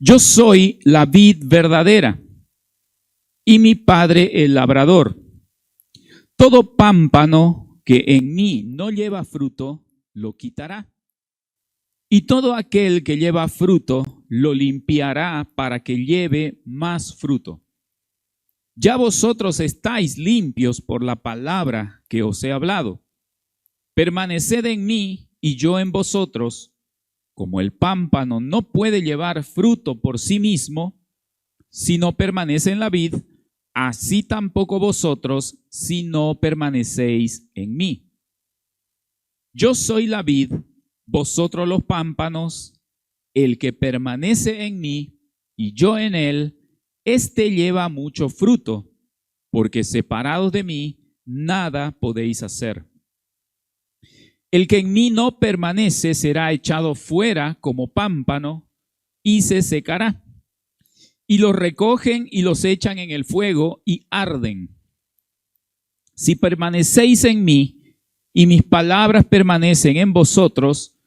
Yo soy la vid verdadera y mi Padre el labrador. Todo pámpano que en mí no lleva fruto, lo quitará. Y todo aquel que lleva fruto, lo limpiará para que lleve más fruto. Ya vosotros estáis limpios por la palabra que os he hablado. Permaneced en mí y yo en vosotros. Como el pámpano no puede llevar fruto por sí mismo, si no permanece en la vid, así tampoco vosotros, si no permanecéis en mí. Yo soy la vid, vosotros los pámpanos. El que permanece en mí y yo en él, éste lleva mucho fruto, porque separados de mí, nada podéis hacer. El que en mí no permanece será echado fuera como pámpano y se secará. Y los recogen y los echan en el fuego y arden. Si permanecéis en mí y mis palabras permanecen en vosotros,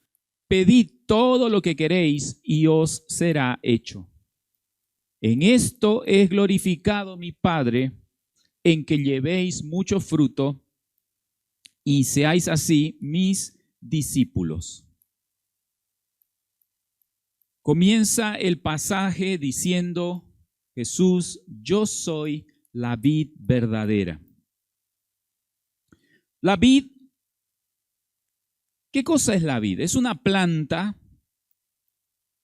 pedid todo lo que queréis y os será hecho. En esto es glorificado mi Padre, en que llevéis mucho fruto y seáis así mis discípulos. Comienza el pasaje diciendo Jesús, yo soy la vid verdadera. La vid, ¿qué cosa es la vid? Es una planta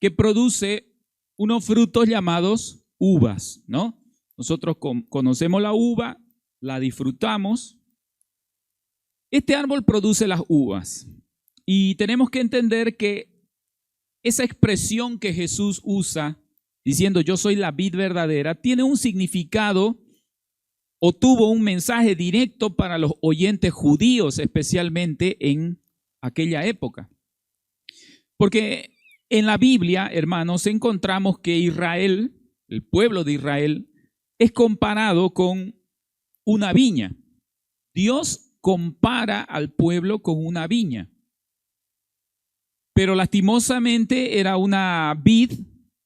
que produce unos frutos llamados uvas, ¿no? Nosotros conocemos la uva, la disfrutamos. Este árbol produce las uvas y tenemos que entender que esa expresión que Jesús usa, diciendo yo soy la vid verdadera, tiene un significado o tuvo un mensaje directo para los oyentes judíos, especialmente en aquella época. Porque en la Biblia, hermanos, encontramos que Israel, el pueblo de Israel, es comparado con una viña. Dios compara al pueblo con una viña. Pero lastimosamente era una vid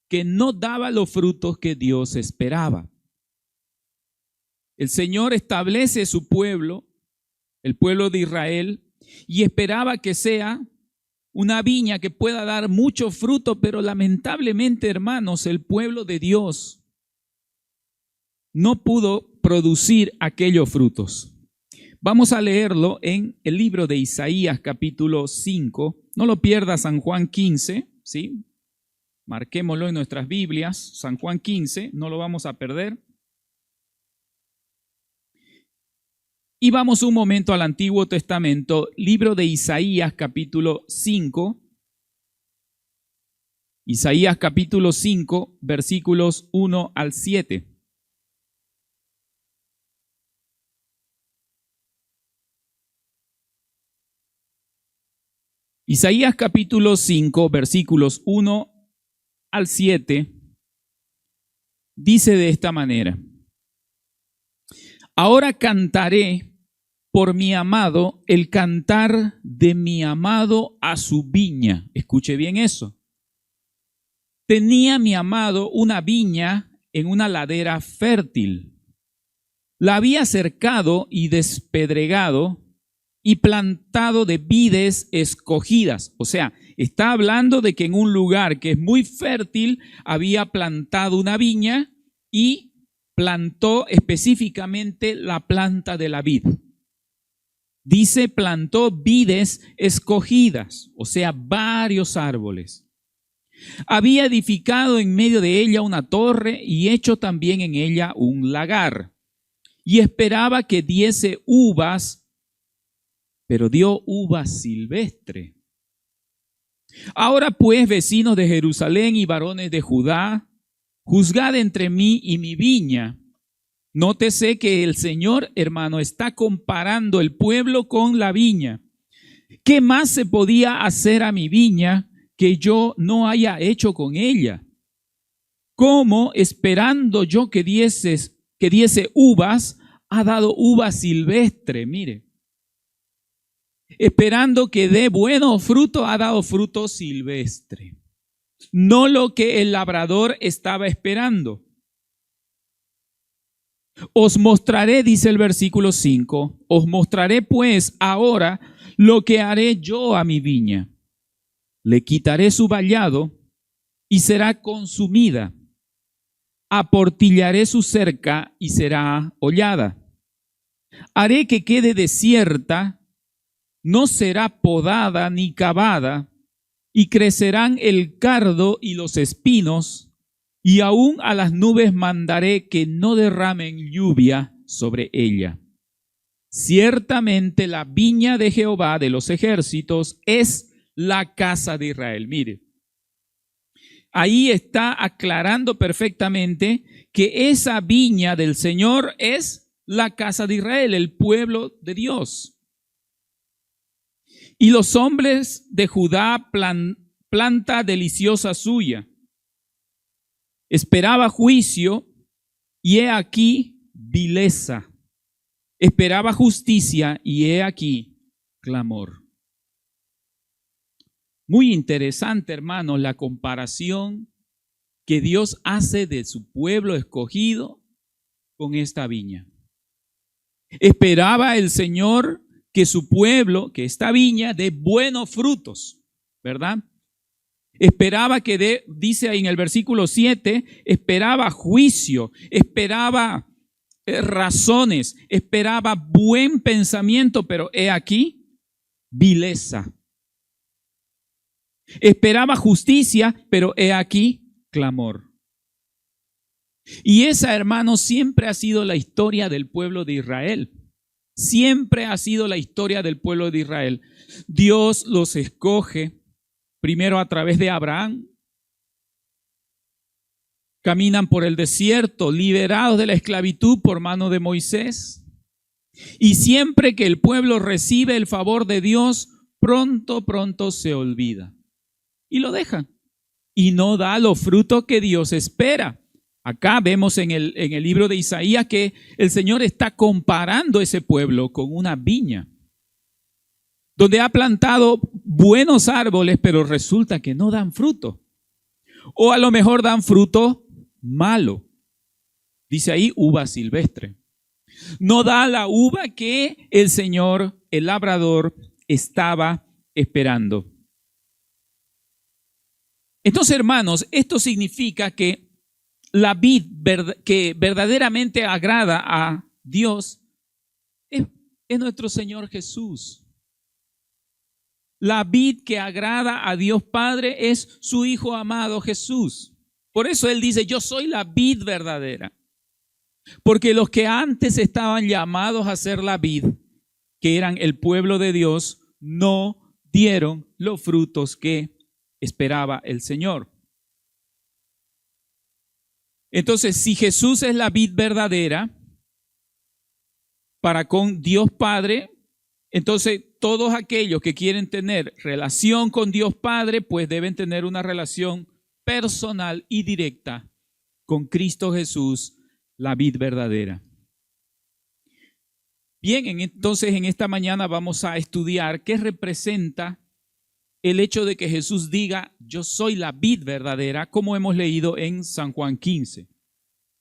que no daba los frutos que Dios esperaba. El Señor establece su pueblo, el pueblo de Israel, y esperaba que sea una viña que pueda dar mucho fruto, pero lamentablemente, hermanos, el pueblo de Dios no pudo producir aquellos frutos. Vamos a leerlo en el libro de Isaías capítulo 5. No lo pierda, San Juan 15, ¿sí? Marquémoslo en nuestras Biblias, San Juan 15, no lo vamos a perder. Y vamos un momento al Antiguo Testamento, libro de Isaías capítulo 5. Isaías capítulo 5, versículos 1 al 7. Isaías capítulo 5, versículos 1 al 7, dice de esta manera: ahora cantaré por mi amado el cantar de mi amado a su viña. Escuche bien eso. Tenía mi amado una viña en una ladera fértil. La había cercado y despedregado y plantado de vides escogidas. O sea, está hablando de que en un lugar que es muy fértil había plantado una viña y plantó específicamente la planta de la vid. Dice, plantó vides escogidas, o sea, varios árboles. Había edificado en medio de ella una torre y hecho también en ella un lagar. Y esperaba que diese uvas, pero dio uva silvestre. Ahora pues, vecinos de Jerusalén y varones de Judá, juzgad entre mí y mi viña. Nótese que el Señor, hermano, está comparando el pueblo con la viña. ¿Qué más se podía hacer a mi viña que yo no haya hecho con ella? ¿Cómo, esperando yo que diese uvas, ha dado uva silvestre? Mire. Esperando que dé buenos frutos, ha dado fruto silvestre. no lo que el labrador estaba esperando. Os mostraré, dice el versículo 5, os mostraré pues ahora lo que haré yo a mi viña. Le quitaré su vallado y será consumida. Aportillaré su cerca y será hollada. Haré que quede desierta, no será podada ni cavada, y crecerán el cardo y los espinos, y aún a las nubes mandaré que no derramen lluvia sobre ella. Ciertamente la viña de Jehová de los ejércitos es la casa de Israel. Mire, ahí está aclarando perfectamente que esa viña del Señor es la casa de Israel, el pueblo de Dios. Y los hombres de Judá, planta deliciosa suya. Esperaba juicio y he aquí vileza. Esperaba justicia y he aquí clamor. Muy interesante, hermanos, la comparación que Dios hace de su pueblo escogido con esta viña. Esperaba el Señor que su pueblo, que esta viña, dé buenos frutos, ¿verdad? Esperaba que dice ahí en el versículo 7, esperaba juicio, esperaba razones, esperaba buen pensamiento, pero he aquí vileza. Esperaba justicia, pero he aquí clamor. Y esa, hermanos, siempre ha sido la historia del pueblo de Israel. Siempre ha sido la historia del pueblo de Israel. Dios los escoge primero a través de Abraham. Caminan por el desierto, liberados de la esclavitud por mano de Moisés. Y siempre que el pueblo recibe el favor de Dios, pronto se olvida. Y lo dejan. Y no da los frutos que Dios espera. Acá vemos en el libro de Isaías que el Señor está comparando ese pueblo con una viña, donde ha plantado buenos árboles, pero resulta que no dan fruto. O a lo mejor dan fruto malo. Dice ahí uva silvestre. No da la uva que el Señor, el labrador, estaba esperando. Entonces, hermanos, esto significa que la vid que verdaderamente agrada a Dios es nuestro Señor Jesús. La vid que agrada a Dios Padre es su Hijo amado Jesús. Por eso Él dice, yo soy la vid verdadera. Porque los que antes estaban llamados a ser la vid, que eran el pueblo de Dios, no dieron los frutos que esperaba el Señor. Entonces, si Jesús es la vid verdadera para con Dios Padre, entonces todos aquellos que quieren tener relación con Dios Padre, pues deben tener una relación personal y directa con Cristo Jesús, la vid verdadera. Bien, entonces en esta mañana vamos a estudiar qué representa el hecho de que Jesús diga, yo soy la vid verdadera, como hemos leído en San Juan 15.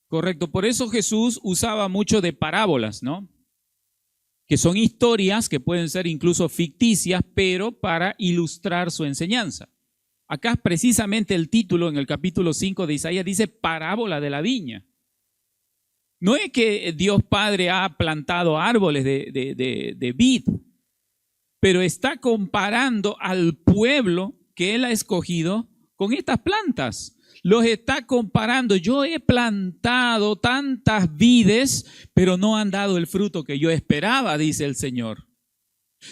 Correcto, por eso Jesús usaba mucho de parábolas, ¿no? Que son historias que pueden ser incluso ficticias, pero para ilustrar su enseñanza. Acá precisamente el título en el capítulo 5 de Isaías dice parábola de la viña. No es que Dios Padre ha plantado árboles de vid, pero está comparando al pueblo que Él ha escogido con estas plantas. Los está comparando. Yo he plantado tantas vides, pero no han dado el fruto que yo esperaba, dice el Señor.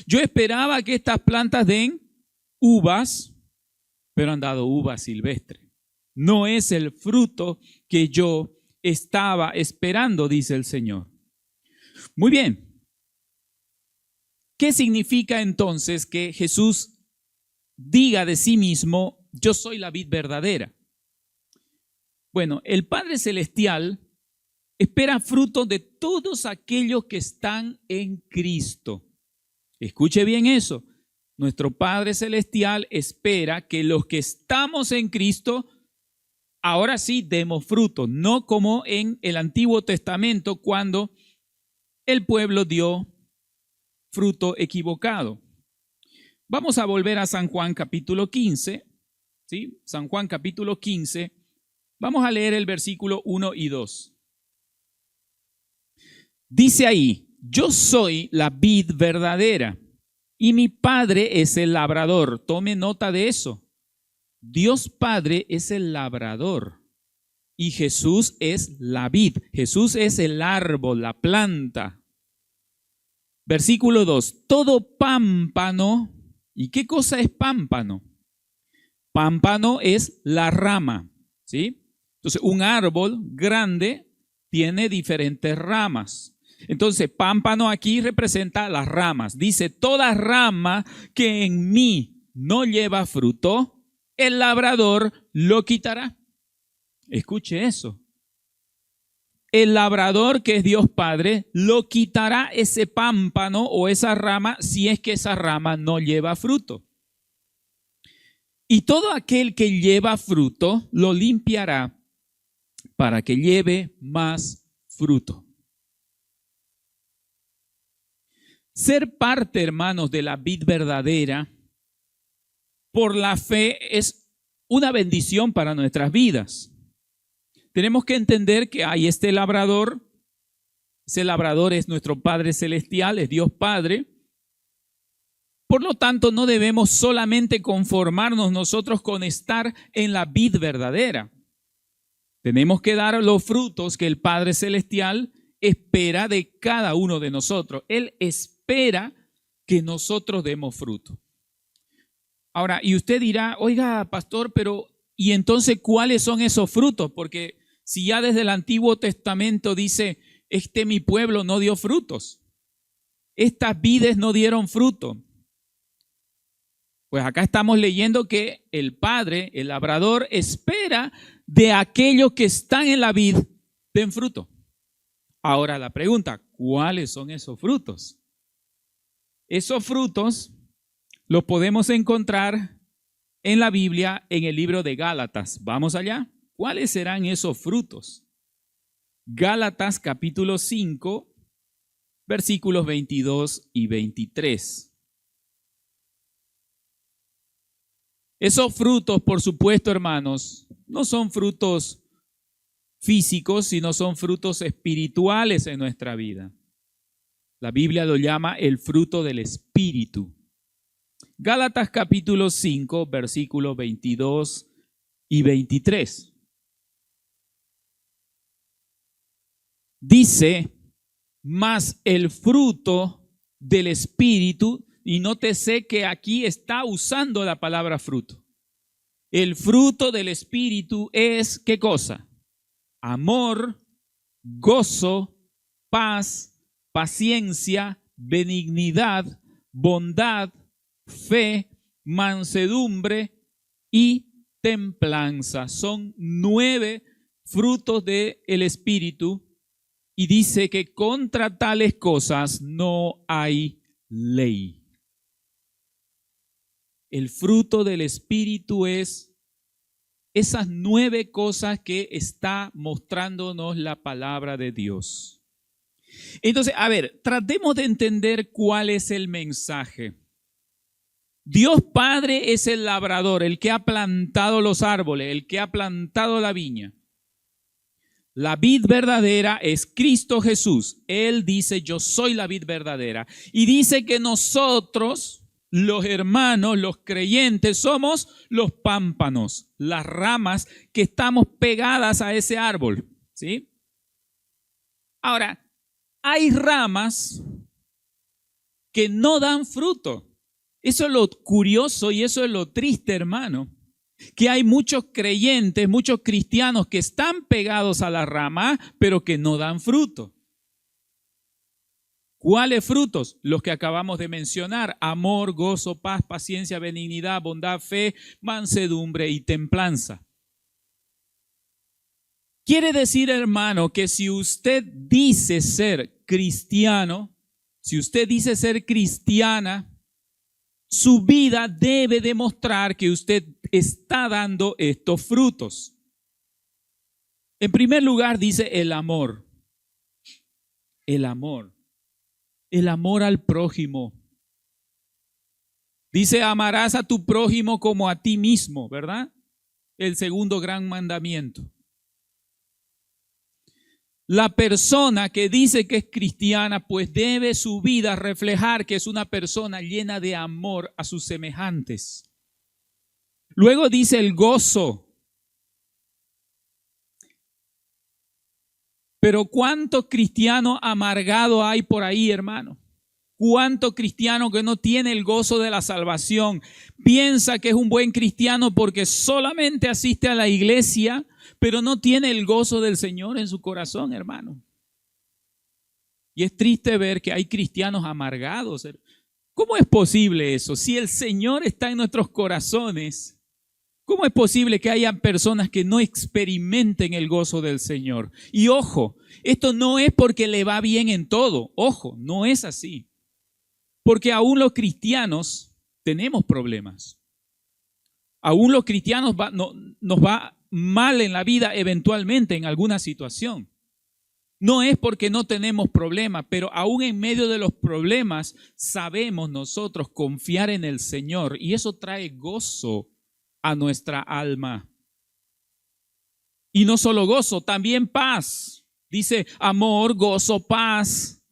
Yo esperaba que estas plantas den uvas, pero han dado uvas silvestres. No es el fruto que yo estaba esperando, dice el Señor. Muy bien. ¿Qué significa entonces que Jesús diga de sí mismo, yo soy la vid verdadera? Bueno, el Padre Celestial espera fruto de todos aquellos que están en Cristo. Escuche bien eso. nuestro Padre Celestial espera que los que estamos en Cristo, ahora sí demos fruto, no como en el Antiguo Testamento cuando el pueblo dio fruto equivocado. Vamos a volver a San Juan capítulo 15, ¿sí? San Juan capítulo 15, vamos a leer el versículo 1 y 2. Dice ahí, yo soy la vid verdadera y mi Padre es el labrador. Tome nota de eso. Dios Padre es el labrador y Jesús es la vid. Jesús es el árbol, la planta. Versículo 2, todo pámpano, ¿y qué cosa es pámpano? Pámpano es la rama, ¿sí? Entonces, un árbol grande tiene diferentes ramas. Entonces, pámpano aquí representa las ramas. Dice, toda rama que en mí no lleva fruto, el labrador lo quitará. Escuche eso. El labrador, que es Dios Padre, lo quitará ese pámpano o esa rama si es que esa rama no lleva fruto. Y todo aquel que lleva fruto lo limpiará para que lleve más fruto. Ser parte, hermanos, de la vid verdadera por la fe es una bendición para nuestras vidas. Tenemos que entender que hay este labrador. Ese labrador es nuestro Padre Celestial, es Dios Padre. Por lo tanto, no debemos solamente conformarnos nosotros con estar en la vid verdadera. Tenemos que dar los frutos que el Padre Celestial espera de cada uno de nosotros. Él espera que nosotros demos fruto. Ahora, y usted dirá, oiga, pastor, pero ¿y entonces cuáles son esos frutos? Porque si ya desde el Antiguo Testamento dice, mi pueblo no dio frutos, estas vides no dieron fruto. Pues acá estamos leyendo que el Padre, el labrador, espera de aquellos que están en la vid den fruto. Ahora la pregunta, ¿cuáles son esos frutos? Esos frutos los podemos encontrar en la Biblia, en el libro de Gálatas. Vamos allá. ¿Cuáles serán esos frutos? Gálatas capítulo 5, versículos 22 y 23. Esos frutos, por supuesto, hermanos, no son frutos físicos, sino son frutos espirituales en nuestra vida. La Biblia lo llama el fruto del Espíritu. Gálatas capítulo 5, versículos 22 y 23. Dice, mas el fruto del Espíritu, y nótese que aquí está usando la palabra fruto. El fruto del Espíritu es, ¿qué cosa? Amor, gozo, paz, paciencia, benignidad, bondad, fe, mansedumbre y templanza. Son 9 frutos del Espíritu y dice que contra tales cosas no hay ley. El fruto del Espíritu es esas 9 cosas que está mostrándonos la palabra de Dios. Entonces, a ver, tratemos de entender cuál es el mensaje. Dios Padre es el labrador, el que ha plantado los árboles, el que ha plantado la viña. La vid verdadera es Cristo Jesús. Él dice, yo soy la vid verdadera. Y dice que nosotros, los hermanos, los creyentes, somos los pámpanos, las ramas que estamos pegadas a ese árbol, ¿sí? Ahora, hay ramas que no dan fruto. Eso es lo curioso y eso es lo triste, hermano. Que hay muchos creyentes, muchos cristianos que están pegados a la rama, pero que no dan fruto. ¿Cuáles frutos? Los que acabamos de mencionar: amor, gozo, paz, paciencia, benignidad, bondad, fe, mansedumbre y templanza. Quiere decir, hermano, que si usted dice ser cristiano, si usted dice ser cristiana, su vida debe demostrar que usted está dando estos frutos. En primer lugar dice el amor. El amor. El amor al prójimo. Dice, amarás a tu prójimo como a ti mismo, ¿verdad? El segundo gran mandamiento. La persona que dice que es cristiana, pues debe su vida reflejar que es una persona llena de amor a sus semejantes. Luego dice el gozo. Pero ¿cuánto cristiano amargado hay por ahí, hermano? ¿Cuánto cristiano que no tiene el gozo de la salvación? Piensa que es un buen cristiano porque solamente asiste a la iglesia, pero no tiene el gozo del Señor en su corazón, hermano. Y es triste ver que hay cristianos amargados. ¿Cómo es posible eso? Si el Señor está en nuestros corazones, ¿cómo es posible que haya personas que no experimenten el gozo del Señor? Y ojo, esto no es porque le va bien en todo. Ojo, no es así. Porque aún los cristianos tenemos problemas. Aún los cristianos nos va mal en la vida eventualmente en alguna situación. No es porque no tenemos problemas, pero aún en medio de los problemas sabemos nosotros confiar en el Señor y eso trae gozo a nuestra alma. Y no solo gozo, también paz. Dice amor, gozo, paz,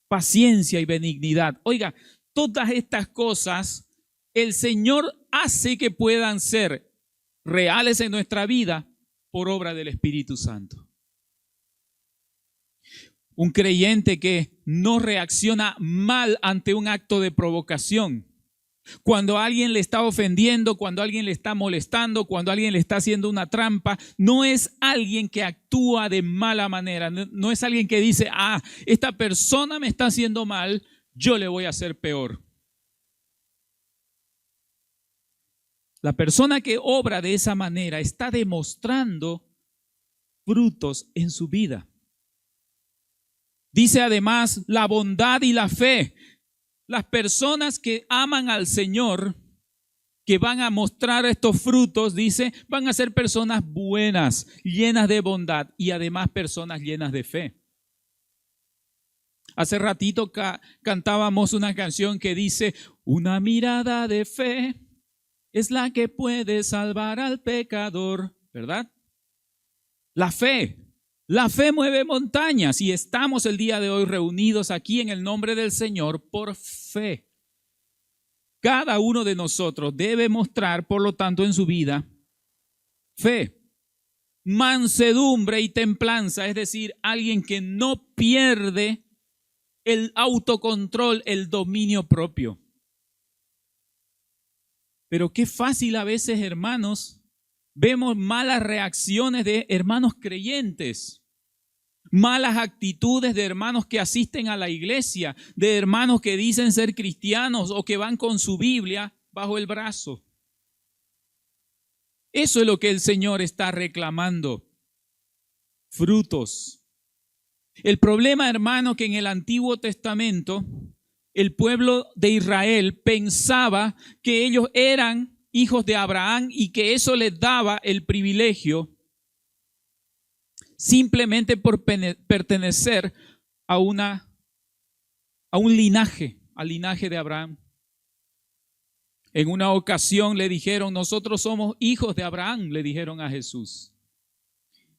paciencia y benignidad. Oiga, todas estas cosas el Señor hace que puedan ser reales en nuestra vida por obra del Espíritu Santo. Un creyente que no reacciona mal ante un acto de provocación. Cuando alguien le está ofendiendo, cuando alguien le está molestando, cuando alguien le está haciendo una trampa, no es alguien que actúa de mala manera, no es alguien que dice, esta persona me está haciendo mal, yo le voy a hacer peor. La persona que obra de esa manera está demostrando frutos en su vida. Dice además la bondad y la fe. Las personas que aman al Señor, que van a mostrar estos frutos, dice, van a ser personas buenas, llenas de bondad y además personas llenas de fe. Hace ratito cantábamos una canción que dice, una mirada de fe es la que puede salvar al pecador, ¿verdad? La fe mueve montañas y estamos el día de hoy reunidos aquí en el nombre del Señor por fe. Cada uno de nosotros debe mostrar, por lo tanto, en su vida fe, mansedumbre y templanza, es decir, alguien que no pierde el autocontrol, el dominio propio. Pero qué fácil a veces, hermanos, vemos malas reacciones de hermanos creyentes. Malas actitudes de hermanos que asisten a la iglesia, de hermanos que dicen ser cristianos o que van con su Biblia bajo el brazo. Eso es lo que el Señor está reclamando. Frutos. El problema, hermano, que en el Antiguo Testamento el pueblo de Israel pensaba que ellos eran hijos de Abraham y que eso les daba el privilegio simplemente por pertenecer a un linaje, al linaje de Abraham. En una ocasión le dijeron, nosotros somos hijos de Abraham, le dijeron a Jesús.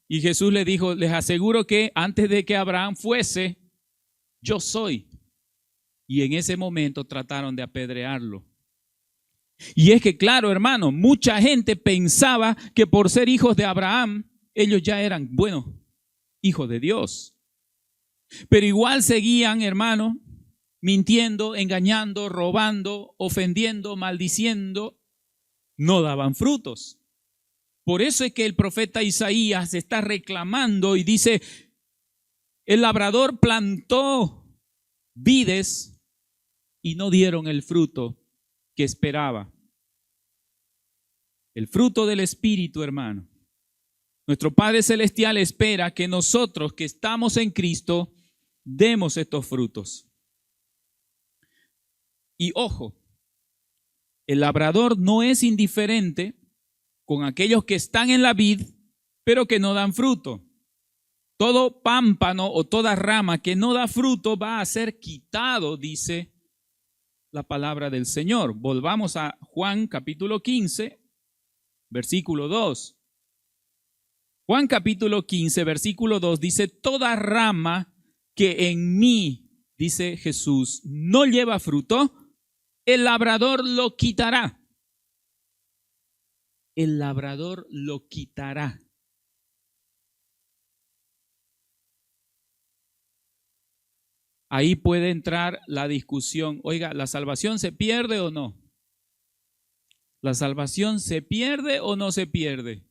Y Jesús le dijo, les aseguro que antes de que Abraham fuese, yo soy. Y en ese momento trataron de apedrearlo. Y es que, claro, hermano, mucha gente pensaba que por ser hijos de Abraham, ellos ya eran, hijos de Dios. Pero igual seguían, hermano, mintiendo, engañando, robando, ofendiendo, maldiciendo. No daban frutos. Por eso es que el profeta Isaías está reclamando y dice, el labrador plantó vides y no dieron el fruto que esperaba. El fruto del Espíritu, hermano. Nuestro Padre Celestial espera que nosotros que estamos en Cristo demos estos frutos. Y ojo, El labrador no es indiferente con aquellos que están en la vid, pero que no dan fruto. Todo pámpano o toda rama que no da fruto va a ser quitado, dice la palabra del Señor. Volvamos a Juan capítulo 15, versículo 2. Juan capítulo 15, versículo 2 dice, toda rama que en mí, dice Jesús, no lleva fruto, el labrador lo quitará. El labrador lo quitará. Ahí puede entrar la discusión. Oiga, ¿la salvación se pierde o no? ¿La salvación se pierde o no se pierde?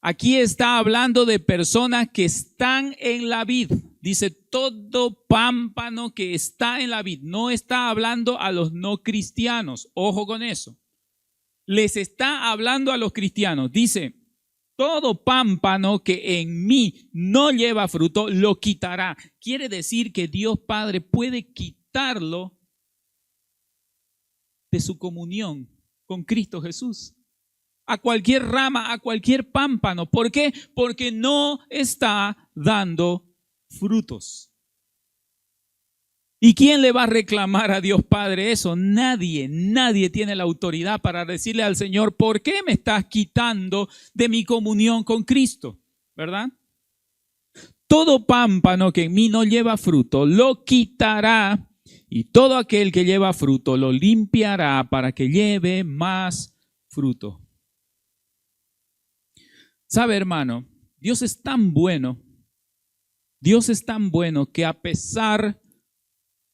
Aquí está hablando de personas que están en la vid. Dice todo pámpano que está en la vid. No está hablando a los no cristianos. Ojo con eso. Les está hablando a los cristianos. Dice, todo pámpano que en mí no lleva fruto, lo quitará. Quiere decir que Dios Padre puede quitarlo de su comunión con Cristo Jesús. A cualquier rama, a cualquier pámpano. ¿Por qué? Porque no está dando frutos. ¿Y quién le va a reclamar a Dios Padre eso? Nadie tiene la autoridad para decirle al Señor, ¿por qué me estás quitando de mi comunión con Cristo? ¿Verdad? Todo pámpano que en mí no lleva fruto, lo quitará, y todo aquel que lleva fruto lo limpiará para que lleve más fruto. ¿Sabe, hermano? Dios es tan bueno que a pesar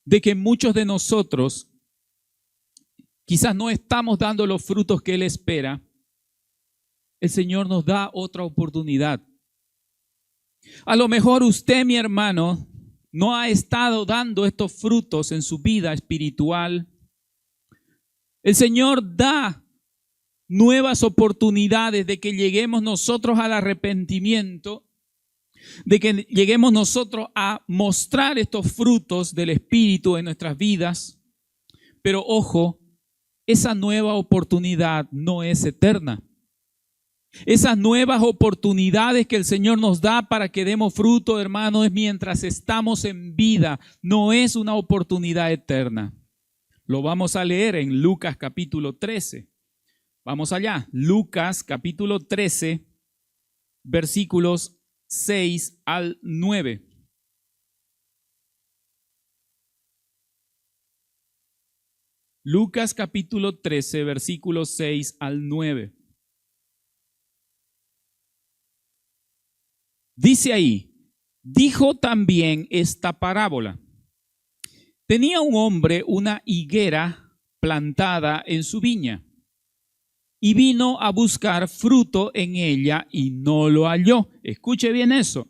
de que muchos de nosotros quizás no estamos dando los frutos que Él espera, el Señor nos da otra oportunidad. A lo mejor usted, mi hermano, no ha estado dando estos frutos en su vida espiritual. El Señor da nuevas oportunidades de que lleguemos nosotros al arrepentimiento, de que lleguemos nosotros a mostrar estos frutos del Espíritu en nuestras vidas. Pero ojo, esa nueva oportunidad no es eterna. Esas nuevas oportunidades que el Señor nos da para que demos fruto, hermano, es mientras estamos en vida, no es una oportunidad eterna. Lo vamos a leer en Lucas capítulo 13. Vamos allá, Lucas capítulo 13, versículos 6 al 9. Lucas capítulo 13, versículos 6 al 9. Dice ahí, dijo también esta parábola. Tenía un hombre una higuera plantada en su viña y vino a buscar fruto en ella y no lo halló. Escuche bien eso.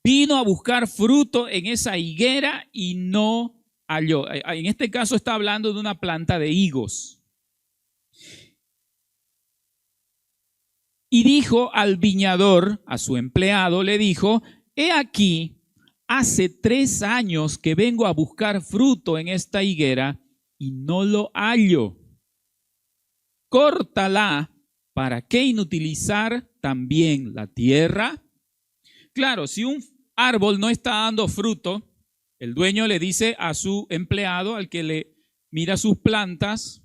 Vino a buscar fruto en esa higuera y no halló. En este caso está hablando de una planta de higos. Y dijo al viñador, a su empleado, le dijo, he aquí, hace 3 años que vengo a buscar fruto en esta higuera y no lo hallo. Córtala, ¿para qué inutilizar también la tierra? Claro, si un árbol no está dando fruto, el dueño le dice a su empleado, al que le mira sus plantas,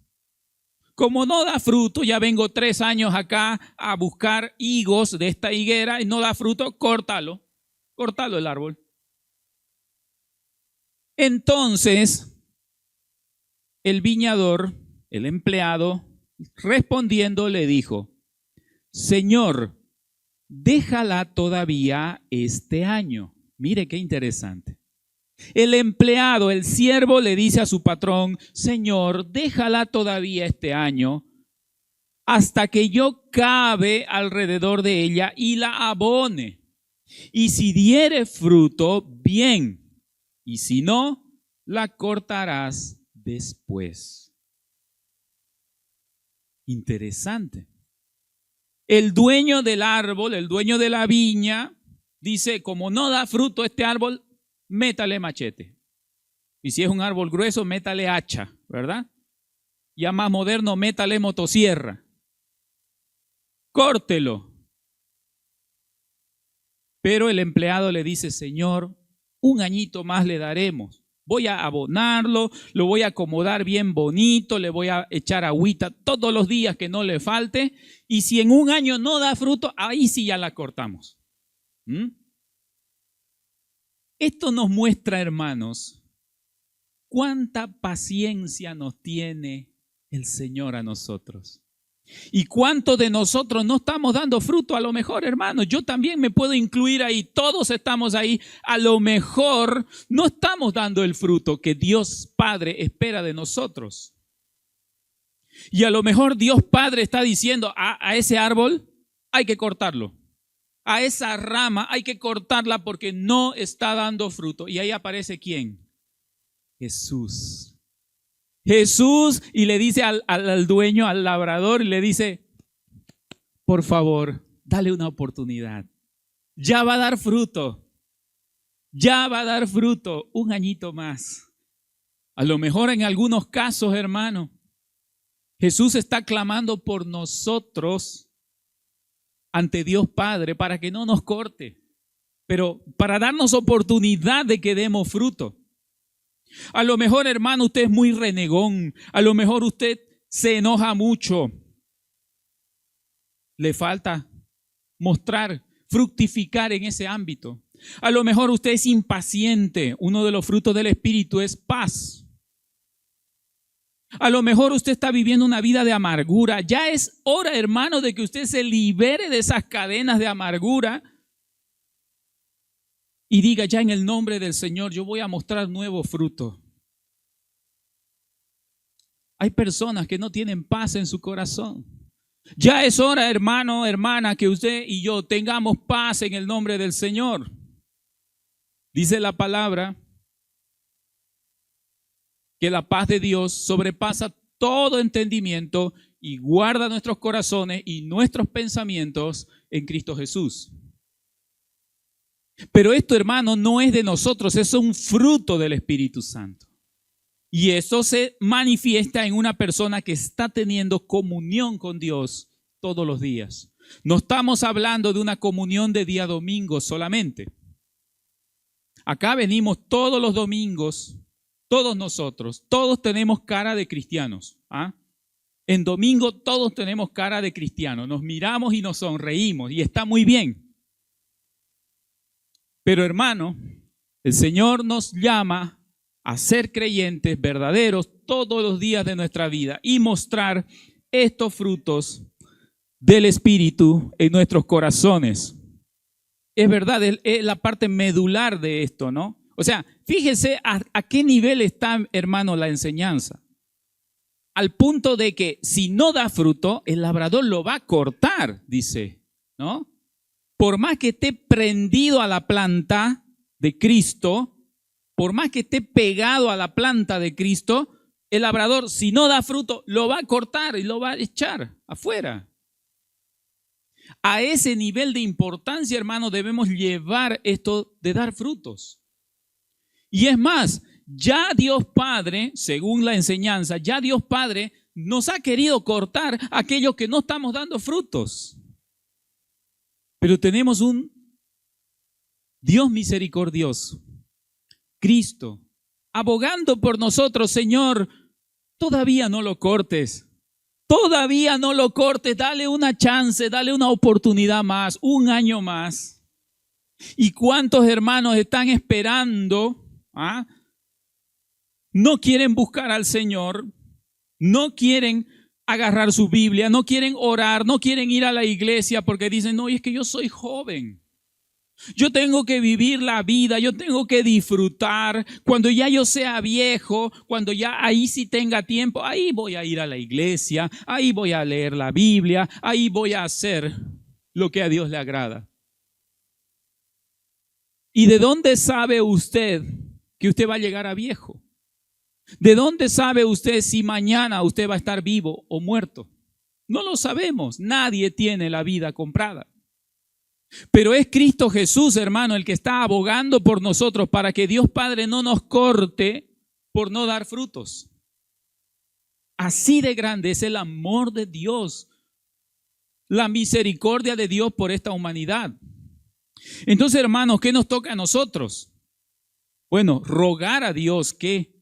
como no da fruto, ya vengo 3 años acá a buscar higos de esta higuera y no da fruto, córtalo el árbol. Entonces, el viñador, el empleado, respondiendo le dijo, Señor, déjala todavía este año. Mire qué interesante. El empleado, el siervo, le dice a su patrón, Señor, déjala todavía este año hasta que yo cabe alrededor de ella y la abone. Y si diere fruto, bien. Y si no, la cortarás después. Interesante. El dueño del árbol, el dueño de la viña, dice, como no da fruto este árbol, métale machete. Y si es un árbol grueso, métale hacha, ¿verdad? Ya más moderno, métale motosierra. Córtelo. Pero el empleado le dice, Señor, un añito más le daremos. Voy a abonarlo, lo voy a acomodar bien bonito, le voy a echar agüita todos los días que no le falte. Y si en un año no da fruto, ahí sí ya la cortamos. Esto nos muestra, hermanos, cuánta paciencia nos tiene el Señor a nosotros. ¿Y cuántos de nosotros no estamos dando fruto? A lo mejor, hermanos, yo también me puedo incluir ahí, todos estamos ahí. A lo mejor no estamos dando el fruto que Dios Padre espera de nosotros. Y a lo mejor Dios Padre está diciendo a ese árbol hay que cortarlo. A esa rama hay que cortarla porque no está dando fruto. Y ahí aparece ¿quién? Jesús. Jesús, y le dice al dueño, al labrador, y le dice, por favor, dale una oportunidad. Ya va a dar fruto. Ya va a dar fruto un añito más. A lo mejor en algunos casos, hermano, Jesús está clamando por nosotros ante Dios Padre para que no nos corte, pero para darnos oportunidad de que demos fruto. A lo mejor, hermano, usted es muy renegón. A lo mejor usted se enoja mucho. Le falta mostrar, fructificar en ese ámbito. A lo mejor usted es impaciente. Uno de los frutos del Espíritu es paz. A lo mejor usted está viviendo una vida de amargura. Ya es hora, hermano, de que usted se libere de esas cadenas de amargura y diga, ya en el nombre del Señor, yo voy a mostrar nuevo fruto. Hay personas que no tienen paz en su corazón. Ya es hora, hermano, hermana, que usted y yo tengamos paz en el nombre del Señor. Dice la palabra que la paz de Dios sobrepasa todo entendimiento y guarda nuestros corazones y nuestros pensamientos en Cristo Jesús. Pero esto, hermano, no es de nosotros, es un fruto del Espíritu Santo. Y eso se manifiesta en una persona que está teniendo comunión con Dios todos los días. No estamos hablando de una comunión de día domingo solamente. Acá venimos todos los domingos, todos nosotros, todos tenemos cara de cristianos. En domingo todos tenemos cara de cristianos, nos miramos y nos sonreímos y está muy bien. Pero hermano, el Señor nos llama a ser creyentes verdaderos todos los días de nuestra vida y mostrar estos frutos del Espíritu en nuestros corazones. Es verdad, es la parte medular de esto, ¿no? O sea, fíjese a qué nivel está, hermano, la enseñanza. Al punto de que si no da fruto, el labrador lo va a cortar, dice, ¿no? Por más que esté prendido a la planta de Cristo, por más que esté pegado a la planta de Cristo, el labrador, si no da fruto, lo va a cortar y lo va a echar afuera. A ese nivel de importancia, hermano, debemos llevar esto de dar frutos. Y es más, ya Dios Padre, según la enseñanza, ya Dios Padre nos ha querido cortar a aquellos que no estamos dando frutos. Pero tenemos un Dios misericordioso, Cristo, abogando por nosotros. Señor, todavía no lo cortes, todavía no lo cortes, dale una chance, dale una oportunidad más, un año más. ¿Y cuántos hermanos están esperando? No quieren buscar al Señor, no quieren agarrar su Biblia, no quieren orar, no quieren ir a la iglesia porque dicen, no, es que yo soy joven. Yo tengo que vivir la vida, yo tengo que disfrutar. Cuando ya yo sea viejo, cuando ya ahí sí tenga tiempo, ahí voy a ir a la iglesia, ahí voy a leer la Biblia, ahí voy a hacer lo que a Dios le agrada. ¿Y de dónde sabe usted que usted va a llegar a viejo? ¿De dónde sabe usted si mañana usted va a estar vivo o muerto? No lo sabemos, nadie tiene la vida comprada. Pero es Cristo Jesús, hermano, el que está abogando por nosotros para que Dios Padre no nos corte por no dar frutos. Así de grande es el amor de Dios, la misericordia de Dios por esta humanidad. Entonces, hermanos, ¿qué nos toca a nosotros? Bueno, rogar a Dios que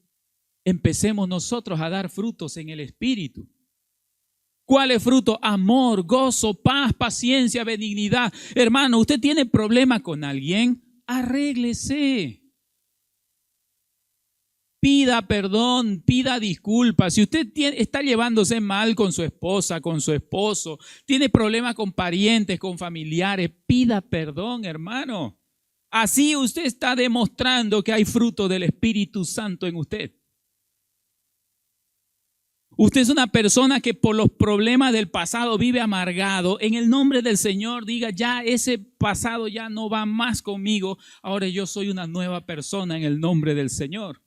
empecemos nosotros a dar frutos en el Espíritu. ¿Cuál es fruto? Amor, gozo, paz, paciencia, benignidad. Hermano, usted tiene problema con alguien, arréglese. Pida perdón, pida disculpas. Si usted está llevándose mal con su esposa, con su esposo, tiene problemas con parientes, con familiares, pida perdón, hermano. Así usted está demostrando que hay fruto del Espíritu Santo en usted. Usted es una persona que por los problemas del pasado vive amargado. En el nombre del Señor diga, ya ese pasado ya no va más conmigo. Ahora yo soy una nueva persona en el nombre del Señor.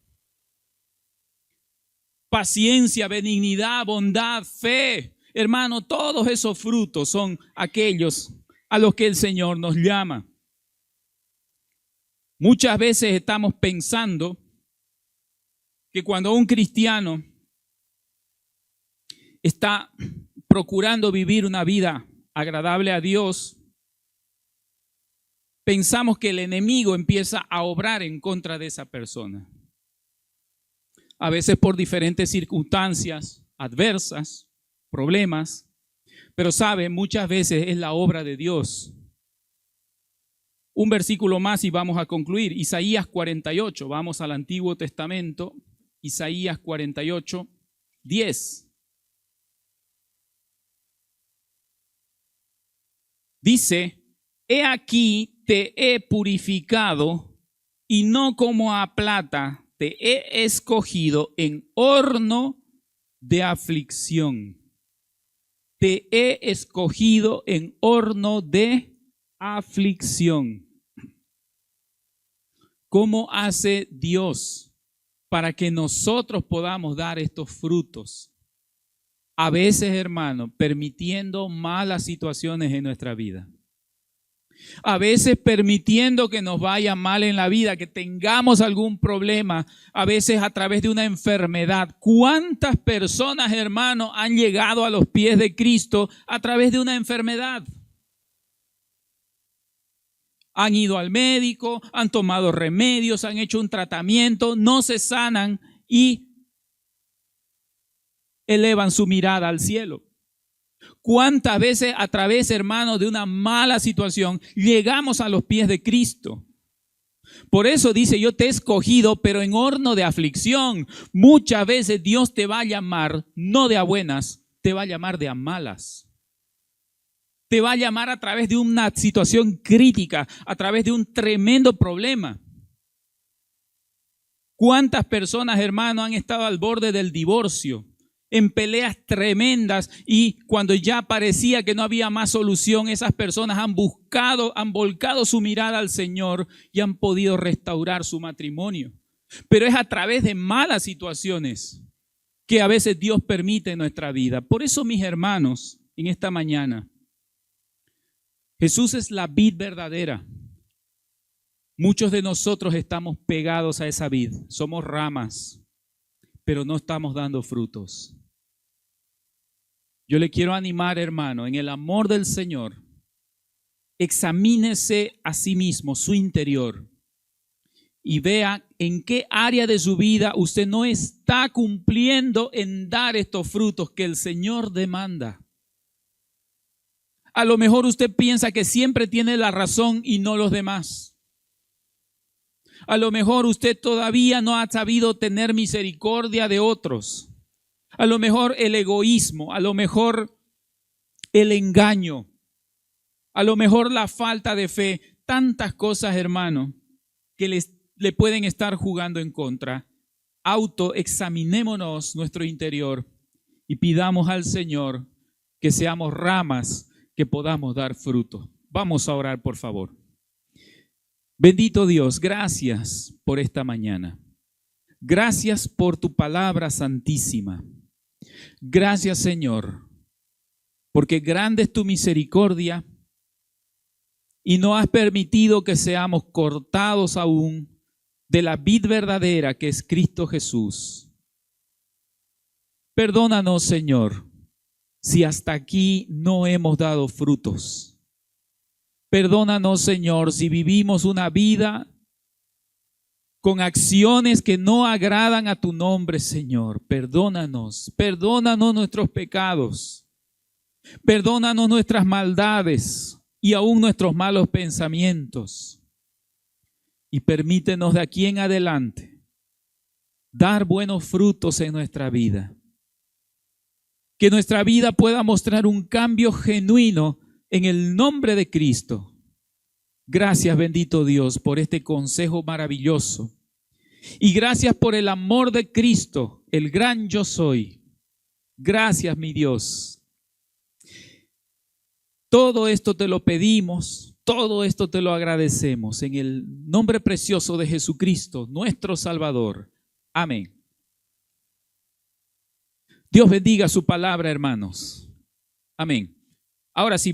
Paciencia, benignidad, bondad, fe. Hermano, todos esos frutos son aquellos a los que el Señor nos llama. Muchas veces estamos pensando que cuando un cristiano está procurando vivir una vida agradable a Dios, pensamos que el enemigo empieza a obrar en contra de esa persona. A veces por diferentes circunstancias adversas, problemas, pero sabe, muchas veces es la obra de Dios. Un versículo más y vamos a concluir. Isaías 48, vamos al Antiguo Testamento, Isaías 48, 10. Dice, he aquí te he purificado y no como a plata te he escogido en horno de aflicción. Te he escogido en horno de aflicción. ¿Cómo hace Dios para que nosotros podamos dar estos frutos? A veces, hermano, permitiendo malas situaciones en nuestra vida. A veces permitiendo que nos vaya mal en la vida, que tengamos algún problema, a veces a través de una enfermedad. ¿Cuántas personas, hermano, han llegado a los pies de Cristo a través de una enfermedad? Han ido al médico, han tomado remedios, han hecho un tratamiento, no se sanan y elevan su mirada al cielo. ¿Cuántas veces a través, hermanos, de una mala situación llegamos a los pies de Cristo? Por eso dice, yo te he escogido, pero en horno de aflicción. Muchas veces Dios te va a llamar, no de a buenas, te va a llamar de a malas. Te va a llamar a través de una situación crítica, a través de un tremendo problema. ¿Cuántas personas, hermanos, han estado al borde del divorcio? En peleas tremendas, y cuando ya parecía que no había más solución, esas personas han volcado su mirada al Señor y han podido restaurar su matrimonio. Pero es a través de malas situaciones que a veces Dios permite en nuestra vida. Por eso, mis hermanos, en esta mañana, Jesús es la vid verdadera. Muchos de nosotros estamos pegados a esa vid, somos ramas, pero no estamos dando frutos. Yo le quiero animar, hermano, en el amor del Señor, examínese a sí mismo, su interior, y vea en qué área de su vida usted no está cumpliendo en dar estos frutos que el Señor demanda. A lo mejor usted piensa que siempre tiene la razón y no los demás. A lo mejor usted todavía no ha sabido tener misericordia de otros. A lo mejor el egoísmo, a lo mejor el engaño, a lo mejor la falta de fe, tantas cosas, hermano, que le pueden estar jugando en contra. Autoexaminémonos nuestro interior y pidamos al Señor que seamos ramas que podamos dar fruto. Vamos a orar, por favor. Bendito Dios, gracias por esta mañana. Gracias por tu palabra santísima. Gracias, Señor, porque grande es tu misericordia y no has permitido que seamos cortados aún de la vid verdadera que es Cristo Jesús. Perdónanos, Señor, si hasta aquí no hemos dado frutos. Perdónanos, Señor, si vivimos una vida con acciones que no agradan a tu nombre, Señor. Perdónanos nuestros pecados. Perdónanos nuestras maldades y aún nuestros malos pensamientos. Y permítenos de aquí en adelante dar buenos frutos en nuestra vida. Que nuestra vida pueda mostrar un cambio genuino en el nombre de Cristo. Gracias, bendito Dios, por este consejo maravilloso. Y gracias por el amor de Cristo, el gran yo soy. Gracias, mi Dios. Todo esto te lo pedimos, todo esto te lo agradecemos en el nombre precioso de Jesucristo, nuestro Salvador. Amén. Dios bendiga su palabra, hermanos. Amén. Ahora sí,